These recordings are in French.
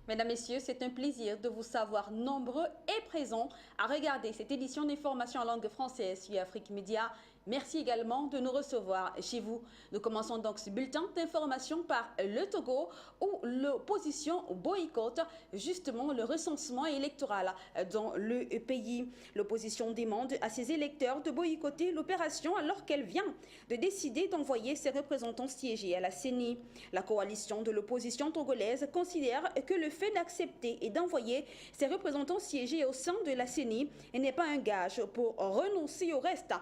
Mesdames, Messieurs, c'est un plaisir de vous savoir nombreux et présents à regarder cette édition d'information en langue française sur Afrique Média. Merci également de nous recevoir chez vous. Nous commençons donc ce bulletin d'information par le Togo où l'opposition boycotte justement le recensement électoral dans le pays. L'opposition demande à ses électeurs de boycotter l'opération alors qu'elle vient de décider d'envoyer ses représentants siéger à la CENI. La coalition de l'opposition togolaise considère que le fait d'accepter et d'envoyer ses représentants siéger au sein de la CENI n'est pas un gage pour renoncer au reste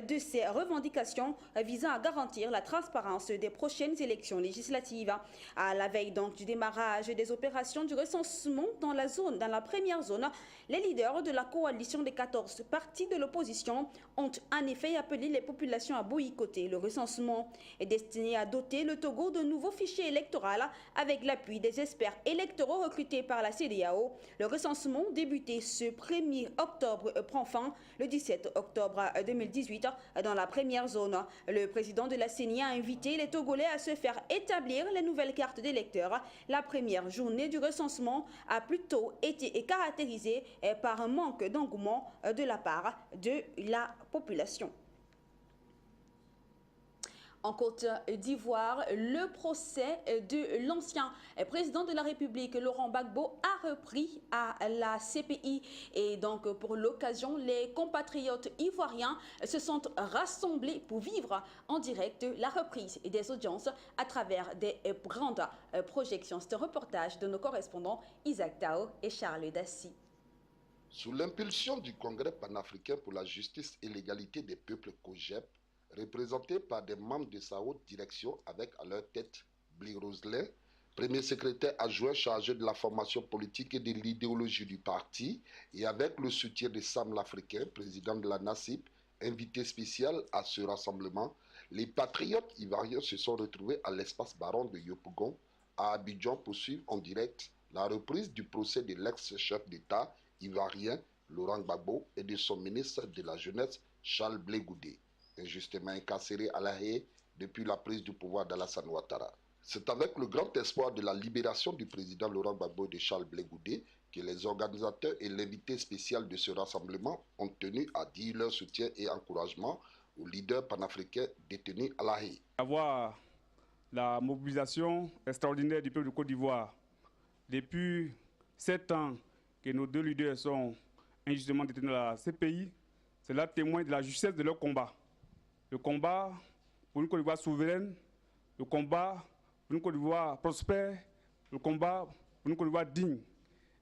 de ses revendications visant à garantir la transparence des prochaines élections législatives. À la veille donc du démarrage des opérations du recensement dans la première zone, les leaders de la coalition des 14 partis de l'opposition ont en effet appelé les populations à boycotter le recensement. Est destiné à doter le Togo de nouveaux fichiers électoraux avec l'appui des experts électoraux recrutés par la CEDEAO. Le recensement débuté ce 1er octobre prend fin le 17 octobre 2018 dans la première zone. Le président de la CENI a invité les Togolais à se faire établir les nouvelles cartes d'électeurs. La première journée du recensement a plutôt été caractérisée par un manque d'engouement de la part de la population. En Côte d'Ivoire, le procès de l'ancien président de la République, Laurent Gbagbo, a repris à la CPI. Et donc, pour l'occasion, les compatriotes ivoiriens se sont rassemblés pour vivre en direct la reprise des audiences à travers des grandes projections. C'est un reportage de nos correspondants Isaac Tao et Charles Dassy. Sous l'impulsion du Congrès panafricain pour la justice et l'égalité des peuples COJEP, représenté par des membres de sa haute direction avec à leur tête Bly Roselin, premier secrétaire adjoint chargé de la formation politique et de l'idéologie du parti, et avec le soutien de Sam l'Africain, président de la NACIP, invité spécial à ce rassemblement, les patriotes ivoiriens se sont retrouvés à l'espace Baron de Yopougon, à Abidjan, pour suivre en direct la reprise du procès de l'ex-chef d'État ivoirien Laurent Gbagbo et de son ministre de la Jeunesse Charles Blé Goudé, injustement incarcéré à La Haye depuis la prise du pouvoir d'Alassane Ouattara. C'est avec le grand espoir de la libération du président Laurent Gbagbo et de Charles Blé Goudé que les organisateurs et l'invité spécial de ce rassemblement ont tenu à dire leur soutien et encouragement aux leaders panafricains détenus à La Haye. Avoir la mobilisation extraordinaire du peuple de Côte d'Ivoire depuis 7 ans que nos deux leaders sont injustement détenus à la CPI, cela témoigne de la justesse de leur combat. Le combat pour une Côte d'Ivoire souveraine, le combat pour une Côte d'Ivoire prospère, le combat pour une Côte d'Ivoire digne.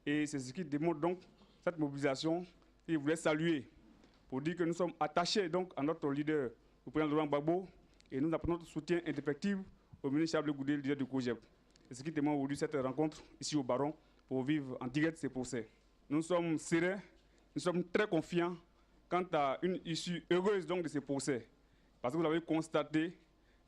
Et c'est ce qui démontre donc cette mobilisation. Et je voulais saluer pour dire que nous sommes attachés donc à notre leader, le président Laurent Gbagbo, et nous apportons notre soutien indéfectible au ministre Charles Blé Goudé, le leader du COJEP. C'est ce qui témoigne aujourd'hui cette rencontre ici au Baron pour vivre en direct ces procès. Nous sommes sereins, nous sommes très confiants quant à une issue heureuse donc de ces procès. Parce que vous avez constaté,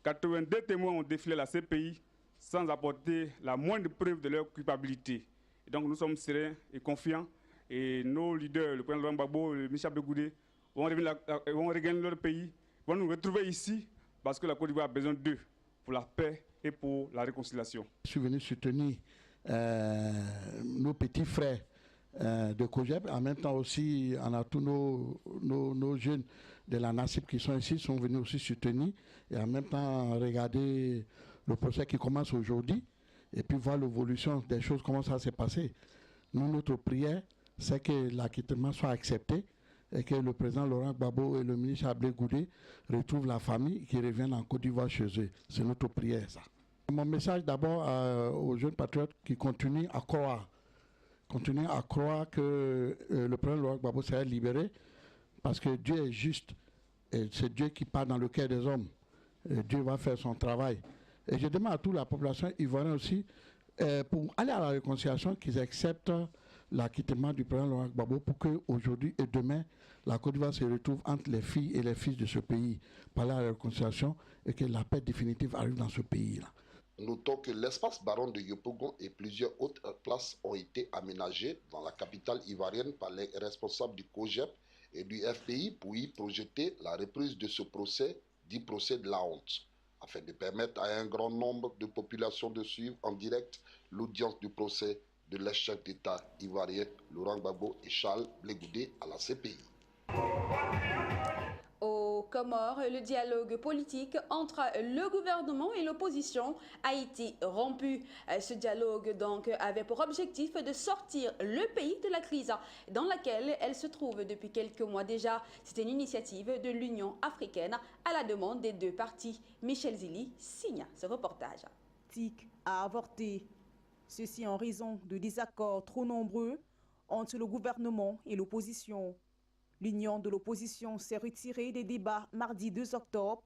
82 témoins ont défilé la CPI sans apporter la moindre preuve de leur culpabilité. Et donc nous sommes sereins et confiants. Et nos leaders, le président Laurent Gbagbo, le ministre Blé Goudé, vont regagner leur pays, vont nous retrouver ici parce que la Côte d'Ivoire a besoin d'eux pour la paix et pour la réconciliation. Je suis venu soutenir nos petits frères de COJEP. En même temps aussi, on a tous nos jeunes de la NACIP qui sont ici, sont venus aussi soutenir. Et en même temps, regarder le procès qui commence aujourd'hui et puis voir l'évolution des choses, comment ça s'est passé. Nous, notre prière, c'est que l'acquittement soit accepté et que le président Laurent Gbagbo et le ministre Blé Goudé retrouvent la famille et qu'ils reviennent en Côte d'Ivoire chez eux. C'est notre prière, ça. Mon message d'abord aux jeunes patriotes qui continuent à croire. Continuer à croire que le président Laurent Gbagbo sera libéré parce que Dieu est juste et c'est Dieu qui parle dans le cœur des hommes. Et Dieu va faire son travail. Et je demande à toute la population ivoirienne aussi pour aller à la réconciliation qu'ils acceptent l'acquittement du président Laurent Gbagbo pour qu'aujourd'hui et demain la Côte d'Ivoire se retrouve entre les filles et les fils de ce pays par la réconciliation et que la paix définitive arrive dans ce pays-là. Notons que l'espace Baron de Yopougon et plusieurs autres places ont été aménagées dans la capitale ivoirienne par les responsables du COJEP et du FPI pour y projeter la reprise de ce procès, dit procès de la honte, afin de permettre à un grand nombre de populations de suivre en direct l'audience du procès de l'ex-chef d'État ivoirien Laurent Gbagbo et Charles Blé Goudé à la CPI. Aux Comores, le dialogue politique entre le gouvernement et l'opposition a été rompu. Ce dialogue donc avait pour objectif de sortir le pays de la crise dans laquelle elle se trouve depuis quelques mois déjà. C'était une initiative de l'Union africaine à la demande des deux parties. Michel Zili signe ce reportage. A avorté. Ceci en raison de désaccords trop nombreux entre le gouvernement et l'opposition. L'Union de l'opposition s'est retirée des débats mardi 2 octobre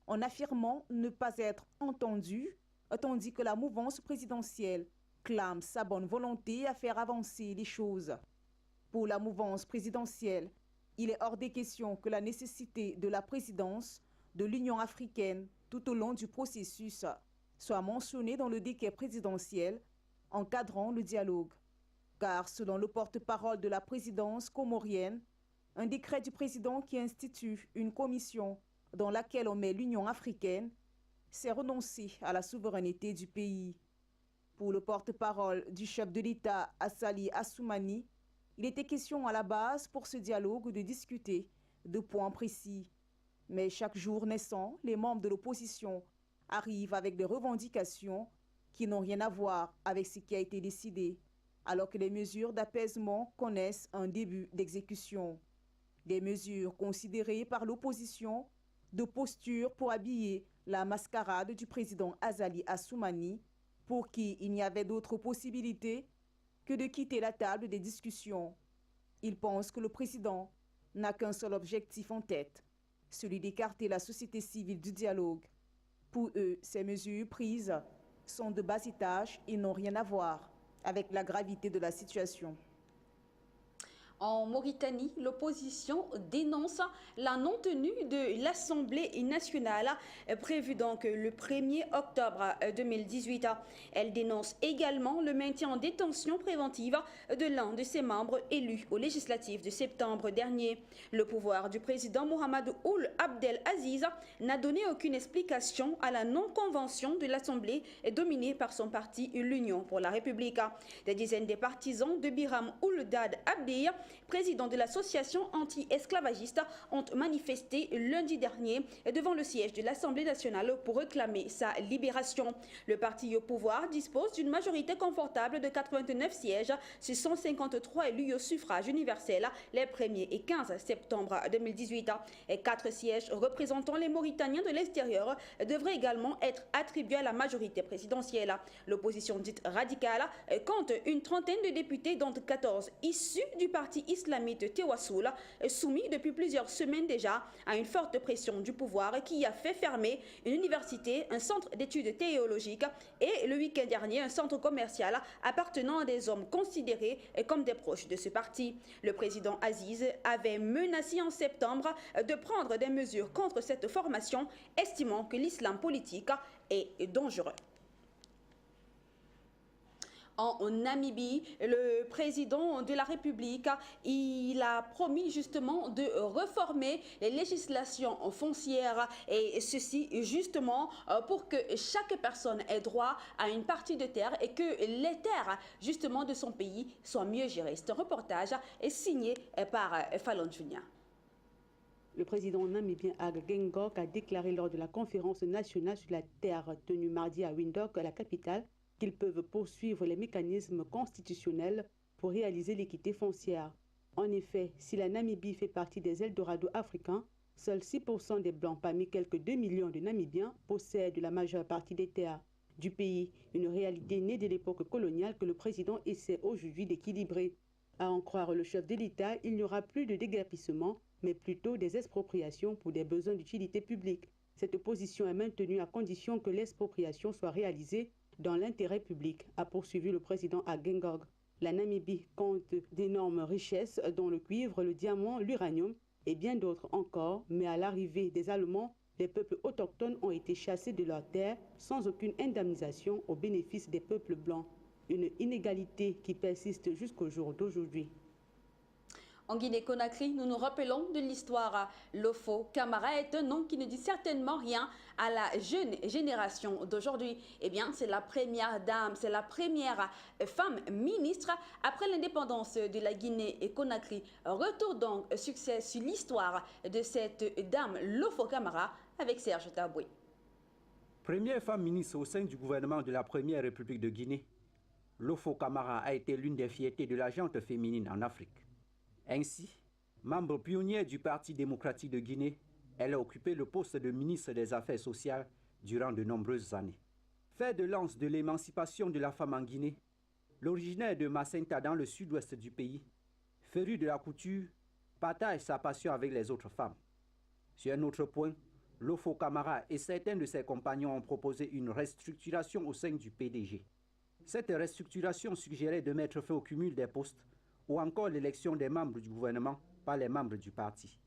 en affirmant ne pas être entendue, tandis que la mouvance présidentielle clame sa bonne volonté à faire avancer les choses. Pour la mouvance présidentielle, il est hors des questions que la nécessité de la présidence de l'Union africaine tout au long du processus soit mentionnée dans le décret présidentiel encadrant le dialogue. Car selon le porte-parole de la présidence comorienne, un décret du président qui institue une commission dans laquelle on met l'Union africaine, c'est renoncer à la souveraineté du pays. Pour le porte-parole du chef de l'État, Assali Assoumani, il était question à la base pour ce dialogue de discuter de points précis. Mais chaque jour naissant, les membres de l'opposition arrivent avec des revendications qui n'ont rien à voir avec ce qui a été décidé, alors que les mesures d'apaisement connaissent un début d'exécution. Des mesures considérées par l'opposition de posture pour habiller la mascarade du président Azali Assoumani, pour qui il n'y avait d'autre possibilité que de quitter la table des discussions. Ils pensent que le président n'a qu'un seul objectif en tête, celui d'écarter la société civile du dialogue. Pour eux, ces mesures prises sont de bas étage et n'ont rien à voir avec la gravité de la situation. En Mauritanie, l'opposition dénonce la non-tenue de l'Assemblée nationale prévue donc le 1er octobre 2018. Elle dénonce également le maintien en détention préventive de l'un de ses membres élus aux législatives de septembre dernier. Le pouvoir du président Mohamed Ould Abdel Aziz n'a donné aucune explication à la non-convention de l'Assemblée dominée par son parti l'Union pour la République. Des dizaines de partisans de Biram Ouldad Abdi, président de l'association anti-esclavagiste, ont manifesté lundi dernier devant le siège de l'Assemblée nationale pour réclamer sa libération. Le parti au pouvoir dispose d'une majorité confortable de 89 sièges sur 153 élus au suffrage universel les 1er et 15 septembre 2018. Et 4 sièges représentant les Mauritaniens de l'extérieur devraient également être attribués à la majorité présidentielle. L'opposition dite radicale compte une trentaine de députés, dont 14 issus du parti islamite Tewassoul, soumis depuis plusieurs semaines déjà à une forte pression du pouvoir qui a fait fermer une université, un centre d'études théologiques et le week-end dernier un centre commercial appartenant à des hommes considérés comme des proches de ce parti. Le président Aziz avait menacé en septembre de prendre des mesures contre cette formation, estimant que l'islam politique est dangereux. En Namibie, le président de la République, il a promis justement de réformer les législations foncières, et ceci justement pour que chaque personne ait droit à une partie de terre et que les terres justement de son pays soient mieux gérées. Ce reportage est signé par Fallon Junior. Le président namibien Hage Geingob a déclaré lors de la conférence nationale sur la terre tenue mardi à Windhoek, la capitale, qu'ils peuvent poursuivre les mécanismes constitutionnels pour réaliser l'équité foncière. En effet, si la Namibie fait partie des Eldorado africains, seuls 6% des Blancs parmi quelques 2 millions de Namibiens possèdent la majeure partie des terres du pays, une réalité née de l'époque coloniale que le président essaie aujourd'hui d'équilibrer. À en croire le chef de l'État, il n'y aura plus de déguerpissement, mais plutôt des expropriations pour des besoins d'utilité publique. Cette position est maintenue à condition que l'expropriation soit réalisée dans l'intérêt public, a poursuivi le président Hage Geingob. La Namibie compte d'énormes richesses dont le cuivre, le diamant, l'uranium et bien d'autres encore, mais à l'arrivée des Allemands, les peuples autochtones ont été chassés de leurs terres sans aucune indemnisation au bénéfice des peuples blancs. Une inégalité qui persiste jusqu'au jour d'aujourd'hui. En Guinée-Conakry, nous nous rappelons de l'histoire. Lofo Camara est un nom qui ne dit certainement rien à la jeune génération d'aujourd'hui. Eh bien, c'est la première dame, c'est la première femme ministre après l'indépendance de la Guinée-Conakry. Retour donc succès sur l'histoire de cette dame Lofo Camara avec Serge Taboué. Première femme ministre au sein du gouvernement de la Première République de Guinée, Lofo Camara a été l'une des fiertés de la gente féminine en Afrique. Ainsi, membre pionnière du Parti démocratique de Guinée, elle a occupé le poste de ministre des Affaires sociales durant de nombreuses années. Fer de lance de l'émancipation de la femme en Guinée, l'originaire de Macenta dans le sud-ouest du pays, férue de la couture, partage sa passion avec les autres femmes. Sur un autre point, Lofo Camara et certains de ses compagnons ont proposé une restructuration au sein du PDG. Cette restructuration suggérait de mettre fin au cumul des postes ou encore l'élection des membres du gouvernement par les membres du parti.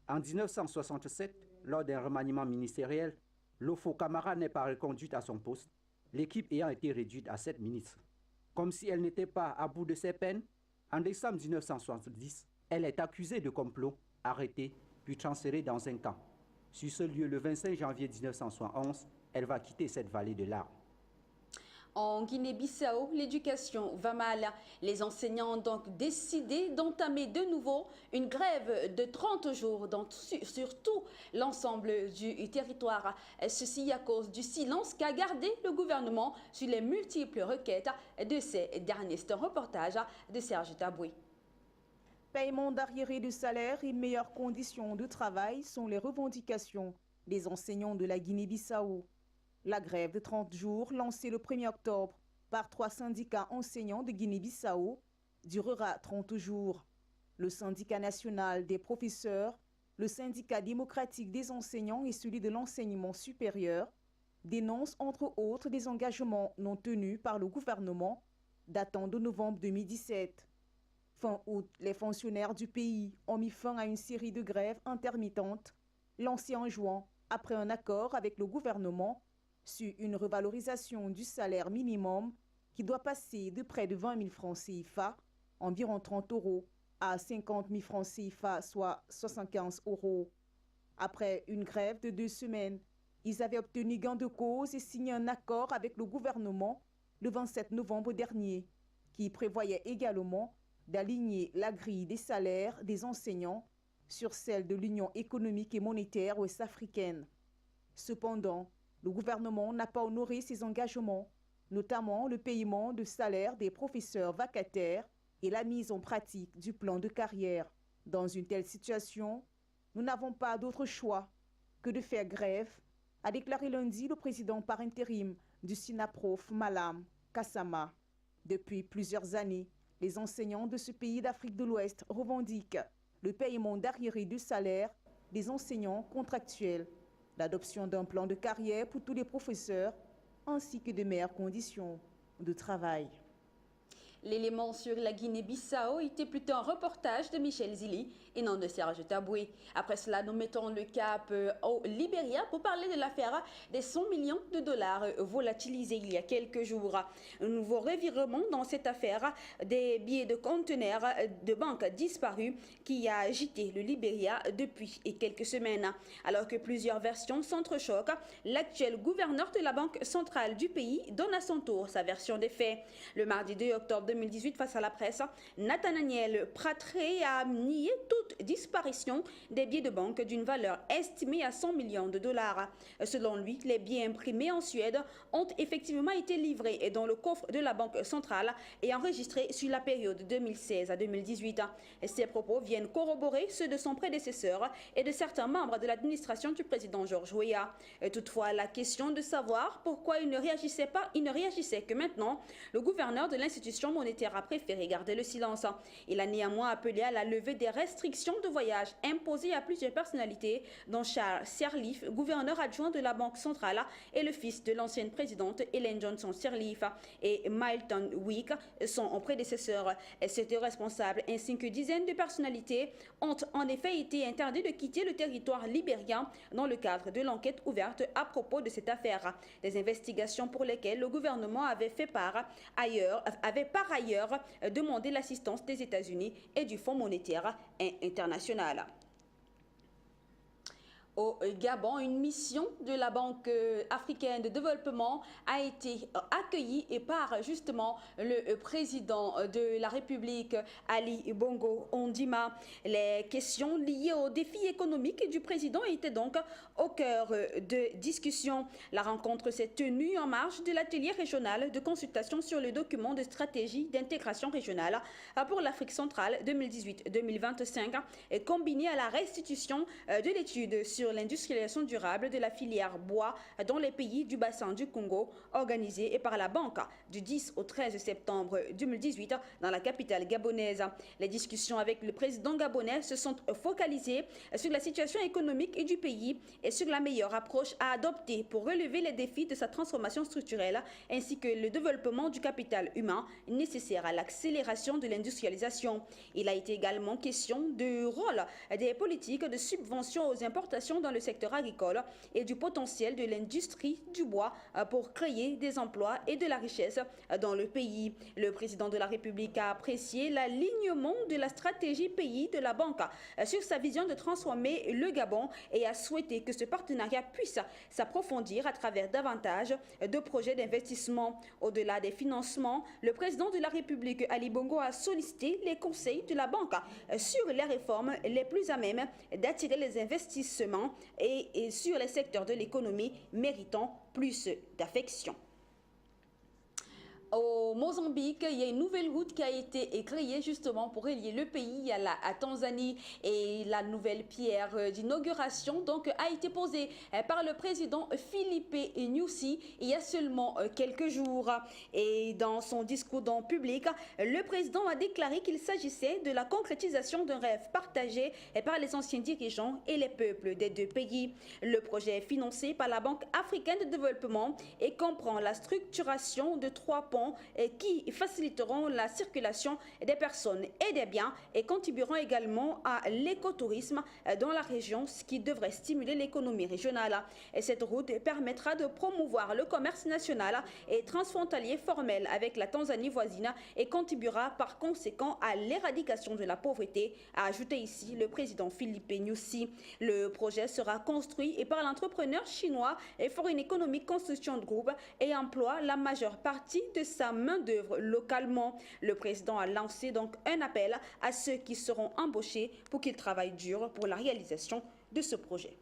En 1967, lors d'un remaniement ministériel, Lofo Camara n'est pas reconduite à son poste, l'équipe ayant été réduite à 7 ministres. Comme si elle n'était pas à bout de ses peines, en décembre 1970, elle est accusée de complot, arrêtée, puis transférée dans un camp. Sur ce lieu, le 25 janvier 1971, elle va quitter cette vallée de larmes. En Guinée-Bissau, l'éducation va mal. Les enseignants ont donc décidé d'entamer de nouveau une grève de 30 jours sur tout l'ensemble du territoire. Ceci à cause du silence qu'a gardé le gouvernement sur les multiples requêtes de ces derniers. C'est un reportage de Serge Taboué. Paiement d'arriérés de salaire et meilleures conditions de travail sont les revendications des enseignants de la Guinée-Bissau. La grève de 30 jours, lancée le 1er octobre par 3 syndicats enseignants de Guinée-Bissau, durera 30 jours. Le syndicat national des professeurs, le syndicat démocratique des enseignants et celui de l'enseignement supérieur dénoncent entre autres des engagements non tenus par le gouvernement datant de novembre 2017. Fin août, les fonctionnaires du pays ont mis fin à une série de grèves intermittentes lancées en juin après un accord avec le gouvernement sur une revalorisation du salaire minimum qui doit passer de près de 20 000 francs CFA, environ 30 euros, à 50 000 francs CFA, soit 75 euros. Après une grève de 2 semaines, ils avaient obtenu gain de cause et signé un accord avec le gouvernement le 27 novembre dernier, qui prévoyait également d'aligner la grille des salaires des enseignants sur celle de l'Union économique et monétaire ouest-africaine. Cependant, le gouvernement n'a pas honoré ses engagements, notamment le paiement de salaire des professeurs vacataires et la mise en pratique du plan de carrière. Dans une telle situation, nous n'avons pas d'autre choix que de faire grève, a déclaré lundi le président par intérim du SINAPROF, Malam Kassama. Depuis plusieurs années, les enseignants de ce pays d'Afrique de l'Ouest revendiquent le paiement d'arriérés de salaire des enseignants contractuels, l'adoption d'un plan de carrière pour tous les professeurs, ainsi que de meilleures conditions de travail. L'élément sur la Guinée-Bissau était plutôt un reportage de Michel Zili et non de Serge Taboué. Après cela, nous mettons le cap au Libéria pour parler de l'affaire des 100 millions de dollars volatilisés il y a quelques jours. Un nouveau revirement dans cette affaire des billets de conteneurs de banque disparus qui a agité le Libéria depuis quelques semaines. Alors que plusieurs versions s'entrechoquent, l'actuel gouverneur de la Banque centrale du pays donne à son tour sa version des faits. Le mardi 2 octobre 2018, face à la presse, Nathaniel Pratré a nié toute disparition des billets de banque d'une valeur estimée à 100 millions de dollars. Selon lui, les billets imprimés en Suède ont effectivement été livrés dans le coffre de la Banque centrale et enregistrés sur la période 2016 à 2018. Ces propos viennent corroborer ceux de son prédécesseur et de certains membres de l'administration du président Georges Weah. Toutefois, la question de savoir pourquoi il ne réagissait que maintenant, le gouverneur de l'institution monétaire a préféré garder le silence. Il a néanmoins appelé à la levée des restrictions de voyage imposées à plusieurs personnalités, dont Charles Sirleaf, gouverneur adjoint de la Banque centrale, et le fils de l'ancienne présidente Ellen Johnson Sirleaf, et Milton Wick, son prédécesseur. Ces deux responsables ainsi que dizaines de personnalités ont en effet été interdits de quitter le territoire libérien dans le cadre de l'enquête ouverte à propos de cette affaire. Des investigations pour lesquelles le gouvernement avait par par ailleurs demandé l'assistance des États-Unis et du Fonds monétaire international. Au Gabon, une mission de la Banque africaine de développement a été accueillie par justement le président de la République, Ali Bongo Ondimba. Les questions liées aux défis économiques du président étaient donc au cœur de discussion. La rencontre s'est tenue en marge de l'atelier régional de consultation sur le document de stratégie d'intégration régionale pour l'Afrique centrale 2018-2025 et combiné à la restitution de l'étude sur l'industrialisation durable de la filière bois dans les pays du bassin du Congo, organisée par la Banque du 10 au 13 septembre 2018 dans la capitale gabonaise. Les discussions avec le président gabonais se sont focalisées sur la situation économique du pays et sur la meilleure approche à adopter pour relever les défis de sa transformation structurelle ainsi que le développement du capital humain nécessaire à l'accélération de l'industrialisation. Il a été également question du rôle des politiques de subvention aux importations dans le secteur agricole et du potentiel de l'industrie du bois pour créer des emplois et de la richesse dans le pays. Le président de la République a apprécié l'alignement de la stratégie pays de la Banque sur sa vision de transformer le Gabon et a souhaité que ce partenariat puisse s'approfondir à travers davantage de projets d'investissement. Au-delà des financements, le président de la République, Ali Bongo, a sollicité les conseils de la Banque sur les réformes les plus à même d'attirer les investissements et sur les secteurs de l'économie méritant plus d'affection. Au Mozambique, il y a une nouvelle route qui a été créée justement pour relier le pays à la Tanzanie et la nouvelle pierre d'inauguration donc a été posée par le président Filipe Nyusi il y a seulement quelques jours. Et dans son discours dans le public, le président a déclaré qu'il s'agissait de la concrétisation d'un rêve partagé par les anciens dirigeants et les peuples des deux pays. Le projet est financé par la Banque africaine de développement et comprend la structuration de 3 ponts qui faciliteront la circulation des personnes et des biens et contribueront également à l'écotourisme dans la région, ce qui devrait stimuler l'économie régionale. Et cette route permettra de promouvoir le commerce national et transfrontalier formel avec la Tanzanie voisine et contribuera par conséquent à l'éradication de la pauvreté, a ajouté ici le président Filipe Nyusi. Le projet sera construit par l'entrepreneur chinois et Foreign Economic Construction Group et emploie la majeure partie de sa main-d'œuvre localement. Le président a lancé donc un appel à ceux qui seront embauchés pour qu'ils travaillent dur pour la réalisation de ce projet.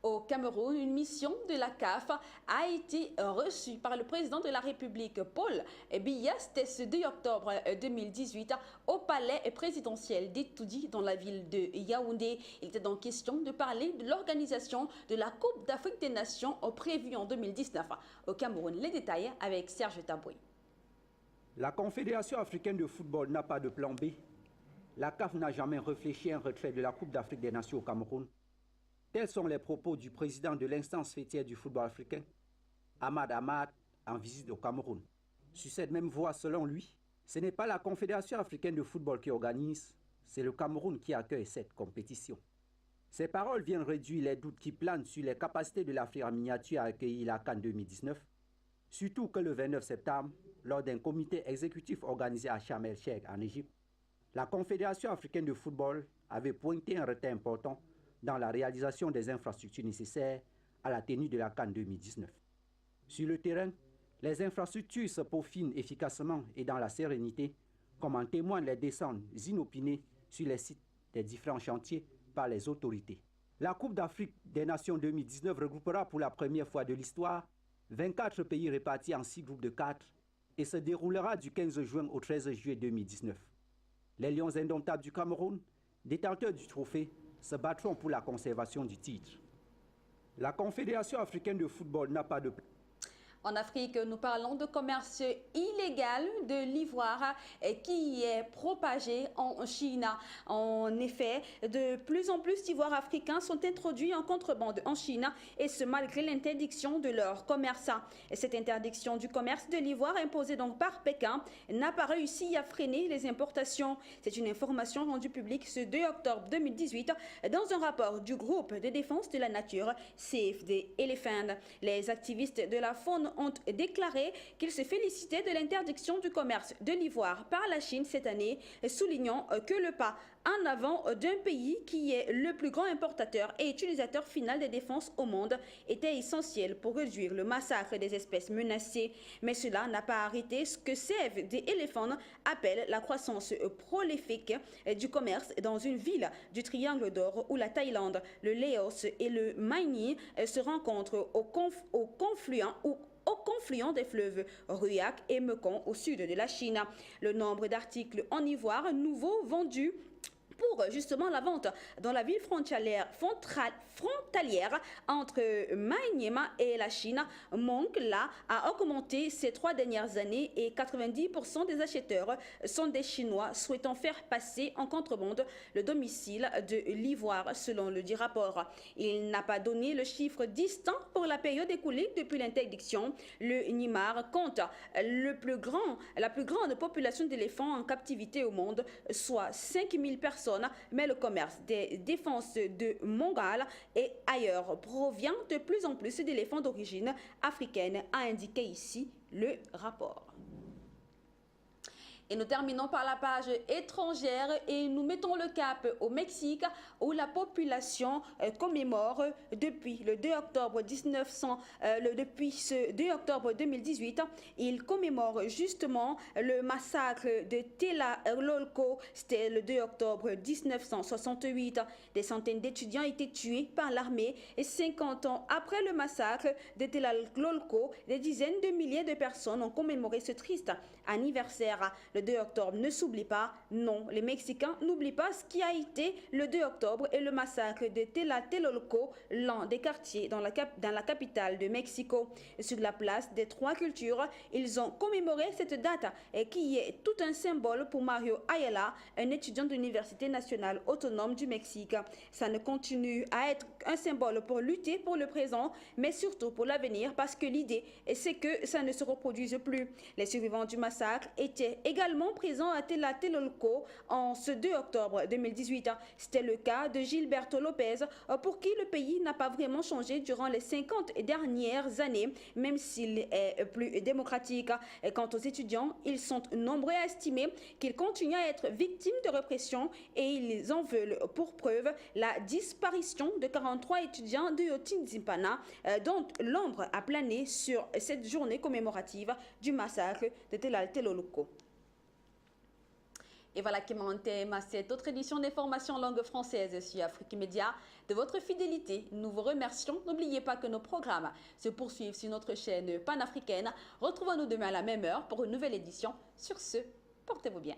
Au Cameroun, une mission de la CAF a été reçue par le président de la République, Paul Biya, ce 2 octobre 2018 au palais présidentiel d'Etoudi dans la ville de Yaoundé. Il était donc question de parler de l'organisation de la Coupe d'Afrique des Nations prévue en 2019 au Cameroun. Les détails avec Serge Taboué. La Confédération africaine de football n'a pas de plan B. La CAF n'a jamais réfléchi à un retrait de la Coupe d'Afrique des Nations au Cameroun. Tels sont les propos du président de l'instance fêtière du football africain, Ahmad Ahmad, en visite au Cameroun. Sur cette même voie, selon lui, ce n'est pas la Confédération africaine de football qui organise, c'est le Cameroun qui accueille cette compétition. Ces paroles viennent réduire les doutes qui planent sur les capacités de l'Afrique en miniature à accueillir la CAN 2019, surtout que le 29 septembre, lors d'un comité exécutif organisé à Sharm el-Sheikh en Égypte, la Confédération africaine de football avait pointé un retard important dans la réalisation des infrastructures nécessaires à la tenue de la CAN 2019. Sur le terrain, les infrastructures se peaufinent efficacement et dans la sérénité, comme en témoignent les descentes inopinées sur les sites des différents chantiers par les autorités. La Coupe d'Afrique des Nations 2019 regroupera pour la première fois de l'histoire 24 pays répartis en 6 groupes de 4 et se déroulera du 15 juin au 13 juillet 2019. Les Lions indomptables du Cameroun, détenteurs du trophée, se battront pour la conservation du titre. La Confédération africaine de football n'a pas de... En Afrique, nous parlons de commerce illégal de l'ivoire qui est propagé en Chine. En effet, de plus en plus d'ivoires africains sont introduits en contrebande en Chine et ce malgré l'interdiction de leur commerce. Et cette interdiction du commerce de l'ivoire imposée donc par Pékin n'a pas réussi à freiner les importations. C'est une information rendue publique ce 2 octobre 2018 dans un rapport du groupe de défense de la nature Save the Elephant. Les activistes de la faune ont déclaré qu'ils se félicitaient de l'interdiction du commerce de l'ivoire par la Chine cette année, soulignant que le pas en avant d'un pays qui est le plus grand importateur et utilisateur final des défenses au monde était essentiel pour réduire le massacre des espèces menacées. Mais cela n'a pas arrêté ce que Save the Elephant appelle la croissance prolifique du commerce dans une ville du Triangle d'Or où la Thaïlande, le Laos et le Myanmar se rencontrent au confluent des fleuves Ruak et Mekong au sud de la Chine. Le nombre d'articles en ivoire nouveaux vendus pour justement la vente dans la ville frontalière entre Myanmar et la Chine, Mongla a augmenté ces 3 dernières années et 90% des acheteurs sont des Chinois souhaitant faire passer en contrebande le domicile de l'ivoire, selon le dit rapport. Il n'a pas donné le chiffre distinct pour la période écoulée depuis l'interdiction. Le Myanmar compte la plus grande population d'éléphants en captivité au monde, soit 5000 personnes, mais le commerce des défenses de Mongol et ailleurs provient de plus en plus d'éléphants d'origine africaine, a indiqué ici le rapport. Et nous terminons par la page étrangère et nous mettons le cap au Mexique où la population commémore depuis le 2 octobre 2018, il commémore justement le massacre de Tlatelolco. C'était le 2 octobre 1968. Des centaines d'étudiants étaient tués par l'armée et 50 ans après le massacre de Tlatelolco, des dizaines de milliers de personnes ont commémoré ce triste anniversaire. Le 2 octobre ne s'oublie pas. Non, les Mexicains n'oublient pas ce qui a été le 2 octobre et le massacre de Tlatelolco, l'un des quartiers dans la capitale de Mexico. Sur la place des 3 cultures, ils ont commémoré cette date qui est tout un symbole pour Mario Ayala, un étudiant de l'Université nationale autonome du Mexique. Ça ne continue à être un symbole pour lutter pour le présent, mais surtout pour l'avenir, parce que l'idée, c'est que ça ne se reproduise plus. Les survivants du massacre étaient également présents à Tlatelolco en ce 2 octobre 2018. C'était le cas de Gilberto Lopez, pour qui le pays n'a pas vraiment changé durant les 50 dernières années, même s'il est plus démocratique. Et quant aux étudiants, ils sont nombreux à estimer qu'ils continuent à être victimes de répression et ils en veulent pour preuve la disparition de 43 étudiants de Yotin-Zimpana, dont l'ombre a plané sur cette journée commémorative du massacre de Tlatelolco. Et voilà qui m'entame à cette autre édition des formations langue française sur Afrique Média. De votre fidélité, nous vous remercions. N'oubliez pas que nos programmes se poursuivent sur notre chaîne panafricaine. Retrouvons-nous demain à la même heure pour une nouvelle édition. Sur ce, portez-vous bien.